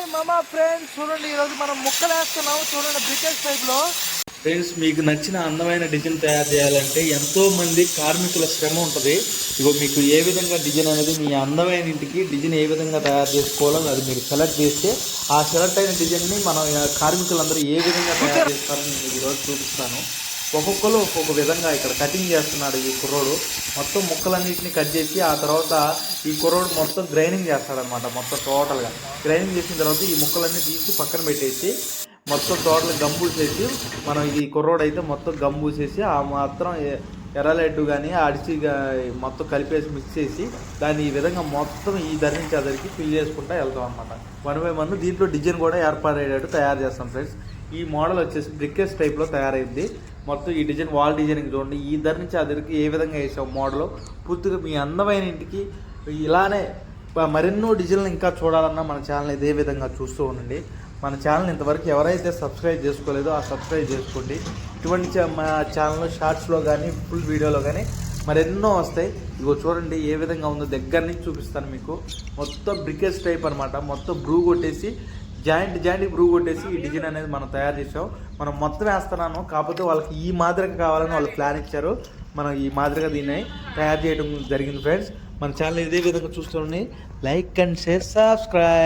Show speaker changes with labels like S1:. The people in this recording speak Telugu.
S1: హాయ్ మామా ఫ్రెండ్స్, చూడండి ఈరోజు మనం ముక్కలు వేస్తున్నాము. చూడండి బ్రికెట్ టైప్లో. ఫ్రెండ్స్, మీకు నచ్చిన అందమైన డిజైన్ తయారు చేయాలంటే ఎంతో మంది కార్మికుల శ్రమ ఉంటుంది. ఇగో మీకు ఏ విధంగా డిజైన్ అనేది మీ అందమైన ఇంటికి డిజైన్ ఏ విధంగా తయారు చేసుకోవాలో అది మీరు సెలెక్ట్ చేస్తే ఆ సెలెక్ట్ అయిన డిజైన్ని మనం కార్మికులందరూ ఏ విధంగా తయారు చేస్తారో నేను ఈరోజు చూపిస్తాను. ఒక్కొక్కరు ఒక్కొక్క విధంగా ఇక్కడ కటింగ్ చేస్తున్నాడు ఈ కుర్రోడు. మొత్తం ముక్కలన్నింటినీ కట్ చేసి ఆ తర్వాత ఈ కుర్రోడు మొత్తం గ్రైండింగ్ చేస్తాడనమాట. మొత్తం టోటల్గా గ్రైండింగ్ చేసిన తర్వాత ఈ ముక్కలన్నీ తీసి పక్కన పెట్టేసి మొత్తం టోటల్ గంబూసేసి మనం ఇది కుర్రోడు అయితే మొత్తం గంబూసేసి ఆ మాత్రం ఎర్రలెడ్డు కానీ అడిచి మొత్తం కలిపేసి మిక్స్ చేసి దాన్ని ఈ విధంగా మొత్తం ఈ ధరించి అదరికి ఫిల్ చేసుకుంటూ వెళ్తాం అనమాట. 1 by 1 దీంట్లో డిజైన్ కూడా ఏర్పడేటట్టు తయారు చేస్తాం ఫ్రెండ్స్. ఈ మోడల్ వచ్చేసి బ్రికెట్స్ టైప్లో తయారైంది. మొత్తం ఈ డిజైన్ వాల్ డిజైనింగ్ చూడండి. ఈ ధర నుంచి అదరికి ఏ విధంగా వేసాం మోడల్ పూర్తిగా మీ అందమైన ఇంటికి. ఇలానే మరెన్నో డిజైన్లు ఇంకా చూడాలన్నా మన ఛానల్ ఇదే విధంగా చూస్తూ ఉండండి. మన ఛానల్ ఇంతవరకు ఎవరైతే సబ్స్క్రైబ్ చేసుకోలేదో ఆ సబ్స్క్రైబ్ చేసుకోండి. ఇటువంటి మా ఛానల్లో షార్ట్స్లో కానీ ఫుల్ వీడియోలో కానీ మరెన్నో వస్తాయి. ఇగో చూడండి ఏ విధంగా ఉందో దగ్గర నుంచి చూపిస్తాను మీకు. మొత్తం బ్రికెట్స్ టైప్ అనమాట. మొత్తం బ్రూ కొట్టేసి జాయింట్ బ్రూ కొట్టేసి ఈ డిజైన్ అనేది మనం తయారు చేసాం. మనం మొత్తం వేస్తున్నాను, కాకపోతే వాళ్ళకి ఈ మాదిరిగా కావాలని వాళ్ళు ప్లాన్ ఇచ్చారు. మనం ఈ మాదిరిగా దీన్ని తయారు చేయడం జరిగింది ఫ్రెండ్స్. మన ఛానల్ ఇదే విధంగా చూస్తుండండి. Like and share, subscribe.